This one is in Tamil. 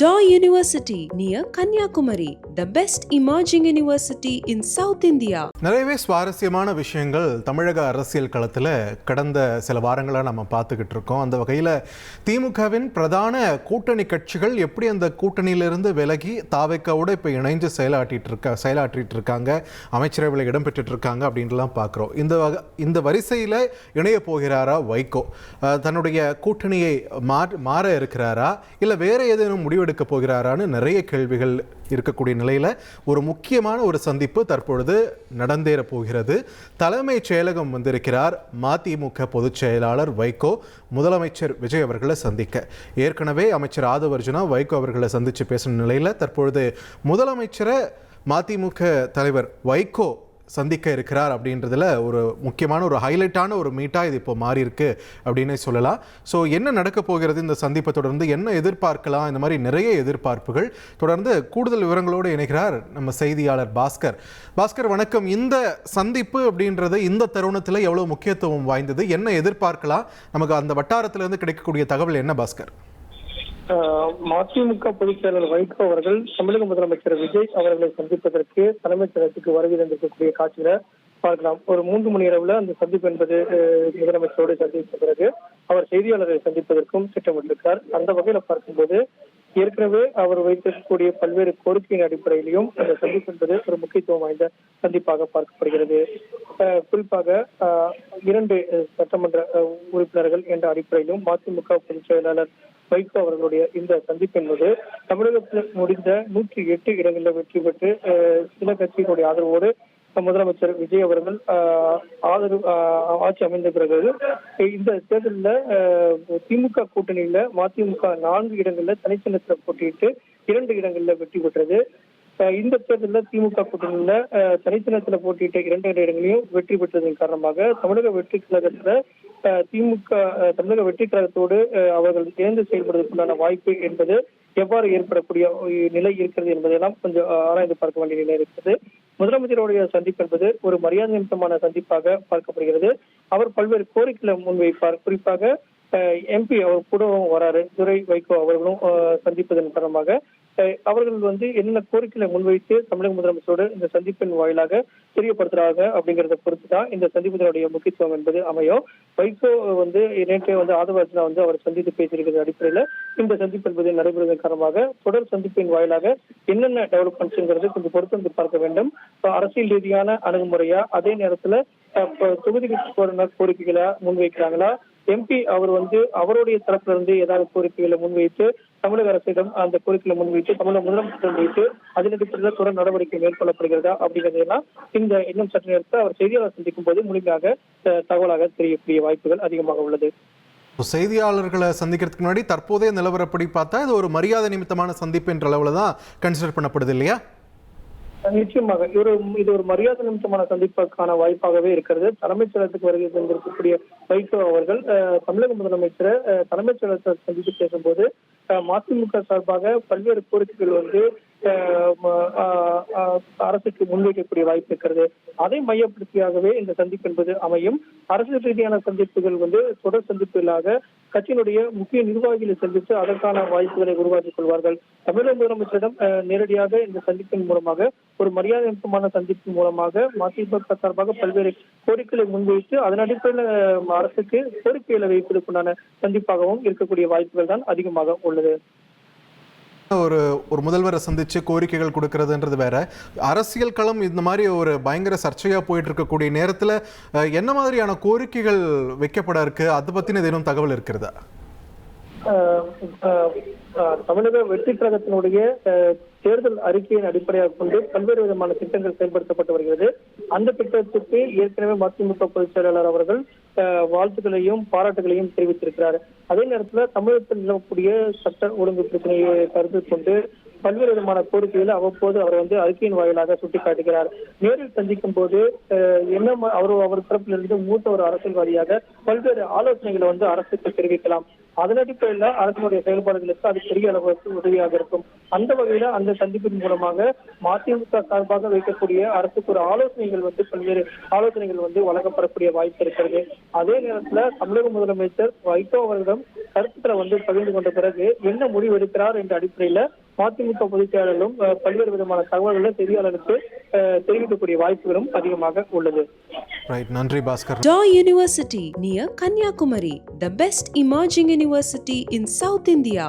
Daw University near Kanyakumari, the best emerging university in South India. நிறையவே சுவாரஸ்யமான விஷயங்கள் தமிழக அரசியல் களத்தில் கடந்த சில வாரங்களாக நம்ம பார்த்துக்கிட்டு இருக்கோம். அந்த வகையில் திமுகவின் கூட்டணி கட்சிகள் எப்படி அந்த கூட்டணியிலிருந்து விலகி தாவேக்காவோடு இப்போ இணைந்து செயலாற்றிட்டு இருக்காங்க, அமைச்சரவையில் இடம்பெற்று இருக்காங்க அப்படின்லாம் பார்க்குறோம். இந்த வரிசையில் இணைய போகிறாரா வைகோ? தன்னுடைய கூட்டணியை மாற இருக்கிறாரா, இல்லை வேறு ஏதேனும் முடிவெடுக்க போகிறாரான்னு நிறைய கேள்விகள் இருக்கக்கூடிய நிலையில் ஒரு முக்கியமான ஒரு சந்திப்பு தற்பொழுது நடந்தேற போகிறது. தலைமைச் செயலகம் வந்திருக்கிறார் மதிமுக பொதுச் செயலாளர் வைகோ முதலமைச்சர் விஜய் அவர்களை சந்திக்க. ஏற்கனவே அமைச்சர் ஆதவ் அர்ஜுனா வைகோ அவர்களை சந்தித்து பேசின நிலையில் தற்பொழுது முதலமைச்சரை மதிமுக தலைவர் வைகோ சந்திக்க இருக்கிறார் அப்படின்றதுல ஒரு முக்கியமான ஒரு ஹைலைட்டான ஒரு மீட்டாக இது இப்போ மாறி இருக்கு அப்படின்னு சொல்லலாம். ஸோ என்ன நடக்க போகிறது இந்த சந்திப்பை தொடர்ந்து, என்ன எதிர்பார்க்கலாம், இந்த மாதிரி நிறைய எதிர்பார்ப்புகள். தொடர்ந்து கூடுதல் விவரங்களோடு இணைகிறார் நம்ம செய்தியாளர் பாஸ்கர். வணக்கம். இந்த சந்திப்பு அப்படின்றது இந்த தருணத்தில் எவ்வளோ முக்கியத்துவம் வாய்ந்தது, என்ன எதிர்பார்க்கலாம், நமக்கு அந்த வட்டாரத்திலிருந்து கிடைக்கக்கூடிய தகவல் என்ன பாஸ்கர்? மதிமுக பொதுச் செயலாளர் வைகோ அவர்கள் தமிழக முதலமைச்சர் விஜய் அவர்களை சந்திப்பதற்கு தலைமைச் செயலகத்துக்கு வருகை தந்திருக்கக்கூடிய காட்சியில பார்க்கலாம். ஒரு 3 மணி அளவுல அந்த சந்திப்பு என்பது முதலமைச்சரோடு சந்தித்த பிறகு அவர் செய்தியாளர்களை சந்திப்பதற்கும் திட்டமிட்டிருக்கிறார். அந்த வகையில பார்க்கும்போது ஏற்கனவே அவர் வைத்திருக்கக்கூடிய பல்வேறு கோரிக்கையின் அடிப்படையிலையும் அந்த சந்திப்பு என்பது ஒரு முக்கியத்துவம் வாய்ந்த சந்திப்பாக பார்க்கப்படுகிறது. குறிப்பாக 2 சட்டமன்ற உறுப்பினர்கள் என்ற அடிப்படையிலும் மதிமுக பொதுச் செயலாளர் வைகோ அவர்களுடைய இந்த சந்திப்பு என்பது தமிழகத்தில் முடிந்த 108 இடங்களில் வெற்றி பெற்று சில கட்சிகளுடைய ஆதரவோடு முதலமைச்சர் விஜய் அவர்கள் ஆட்சி அமைந்த பிறகு இந்த தேர்தலில் திமுக கூட்டணியில மதிமுக 4 இடங்கள்ல தனிச்சின்னத்தில் போட்டியிட்டு 2 இடங்கள்ல வெற்றி பெற்றது. இந்த தேர்தலில் திமுக கூட்டணியில தனிச்சின்னத்துல போட்டியிட்ட 2 இடங்களையும் வெற்றி பெற்றதன் காரணமாக தமிழக வெற்றி கழகத்துல தமிழக வெற்றி கழகத்தோடு அவர்கள் இணைந்து செயல்படுவதற்குண்டான வாய்ப்பு என்பது எவ்வாறு ஏற்படக்கூடிய நிலை இருக்கிறது என்பதெல்லாம் கொஞ்சம் ஆராய்ந்து பார்க்க வேண்டிய நிலை இருக்கிறது. முதலமைச்சருடைய சந்திப்பு என்பது ஒரு மரியாதை நிமித்தமான சந்திப்பாக பார்க்கப்படுகிறது. அவர் பல்வேறு கோரிக்கைகளை முன்வைப்பார். குறிப்பாக எம்பி அவர் கூடவும் வராரு, துரை வைகோ அவர்களும் சந்திப்பதன் காரணமாக அவர்கள் என்னென்ன கோரிக்கைகளை முன்வைத்து தமிழக முதலமைச்சரோடு இந்த சந்திப்பின் வாயிலாக தெரியப்படுத்துறாங்க அப்படிங்கறத பொறுத்து தான் இந்த சந்திப்பினுடைய முக்கியத்துவம் என்பது அமையும். வைகோ நேற்றே ஆதவ அர்ஜுனா அவர் சந்தித்து பேசியிருக்கிற அடிப்படையில இந்த சந்திப்பு என்பது நடைபெறுவதன் காரணமாக தொடர் சந்திப்பின் வாயிலாக என்னென்ன டெவலப்மெண்ட்ஸ்ங்கிறது கொஞ்சம் பொறுத்து பார்க்க வேண்டும். அரசியல் ரீதியான அணுகுமுறையா, அதே நேரத்துல தொகுதிக்கு கோரிக்கைகளை முன்வைக்கிறாங்களா, எம்பி அவர் அவருடைய தரப்புல இருந்து ஏதாவது கோரிக்கைகளை முன்வைத்து தமிழக அரசிடம் அந்த கோரிக்கைகளை முன்வைத்து தமிழக முதலமைச்சர் வைத்து அதன் அடிப்படையில் தொடர் நடவடிக்கை மேற்கொள்ளப்படுகிறதா அப்படிங்கிறதெல்லாம் இன்னும் சற்று நேரத்தில் அவர் செய்தியாளர் சந்திக்கும் போது முழுமையாக தகவலாக தெரியக்கூடிய வாய்ப்புகள் அதிகமாக உள்ளது. செய்தியாளர்களை சந்திக்கிறதுக்கு முன்னாடி தற்போதைய நிலவரப்படி பார்த்தா இது ஒரு மரியாதை நிமித்தமான சந்திப்பு என்ற அளவுல தான் கன்சிடர் பண்ணப்படுது இல்லையா? நிச்சயமாக இது ஒரு மரியாதை நிமித்தமான சந்திப்புக்கான வாய்ப்பாகவே இருக்கிறது. தலைமைச் செயலகத்துக்கு வருகை தந்திருக்கக்கூடிய வைகோ அவர்கள் தமிழக முதலமைச்சரை தலைமைச் செயலகத்தை சந்தித்து பேசும்போது மதிமுக சார்பாக பல்வேறு கோரிக்கைகள் அரசுக்கு முன்வைக்கக்கூடிய வாய்ப்பு இருக்கிறது. அதை மையப்படுத்தியாகவே இந்த சந்திப்பு என்பது அமையும். அரசியல் ரீதியான சந்திப்புகள் தொடர் சந்திப்புகளாக கட்சியினுடைய முக்கிய நிர்வாகிகளை சந்தித்து அதற்கான வாய்ப்புகளை உருவாக்கிக் கொள்வார்கள். தமிழக முதலமைச்சரிடம் நேரடியாக இந்த சந்திப்பின் மூலமாக ஒரு மரியாதை நிமித்தமான சந்திப்பின் மூலமாக மதிமுக சார்பாக பல்வேறு கோரிக்கைகளை முன்வைத்து அதன் அடிப்படையில் அரசுக்கு கோரிக்கைகளை வைப்பதற்குண்டான சந்திப்பாகவும் இருக்கக்கூடிய வாய்ப்புகள் தான் அதிகமாக உள்ளது. ஒரு முதல்வரை சந்திச்சு கோரிக்கைகள் கொடுக்கறதுன்றது வேற. அரசியல் களம் இந்த மாதிரி ஒரு பயங்கர சர்ச்சையா போயிட்டு இருக்கக்கூடிய நேரத்துல என்ன மாதிரியான கோரிக்கைகள் வைக்கப்பட இருக்கு, அதை பத்தின ஏதேனும் தகவல் இருக்கிறதா? தமிழக வெற்றி கழகத்தினுடைய தேர்தல் அறிக்கையின் அடிப்படையாக கொண்டு பல்வேறு விதமான திட்டங்கள் செயல்படுத்தப்பட்டு வருகிறது. அந்த திட்டத்துக்கு ஏற்கனவே மதிமுக பொதுச் செயலாளர் அவர்கள் வாழ்த்துக்களையும் பாராட்டுகளையும் தெரிவித்திருக்கிறார். அதே நேரத்தில் தமிழகத்தில் நிலவக்கூடிய சட்ட ஒழுங்கு பிரச்சனையை கருத்தில் கொண்டு பல்வேறு விதமான கோரிக்கைகளை அவ்வப்போது அவர் அறிக்கையின் வாயிலாக சுட்டிக்காட்டுகிறார். நேரில் சந்திக்கும் போது அவர் தரப்பிலிருந்து மூத்த ஒரு அரசியல்வாதியாக பல்வேறு ஆலோசனைகளை அரசுக்கு தெரிவிக்கலாம். அதன் அடிப்படையில் அரசினுடைய செயல்பாடுகளுக்கு அது பெரிய அளவுக்கு உதவியாக இருக்கும். அந்த வகையில அந்த சந்திப்பின் மூலமாக மதிமுக சார்பாக வைக்கக்கூடிய அரசுக்கு ஒரு ஆலோசனைகள் பல்வேறு ஆலோசனைகள் வழங்கப்படக்கூடிய வாய்ப்பு இருக்கிறது. அதே நேரத்துல தமிழக முதலமைச்சர் வைகோ அவர்களிடம் கருத்துக்களை பகிர்ந்து கொண்ட பிறகு என்ன முடிவு எடுக்கிறார் என்ற அடிப்படையில மதிமுக பொதுச் செயலாளரும் பல்வேறு விதமான தகவல்களை செய்தியாளருக்கு தெரிவிக்கக்கூடிய வாய்ப்புகளும் அதிகமாக உள்ளது. நன்றி Bhaskar. Joy University near Kanyakumari, the best emerging university in South India.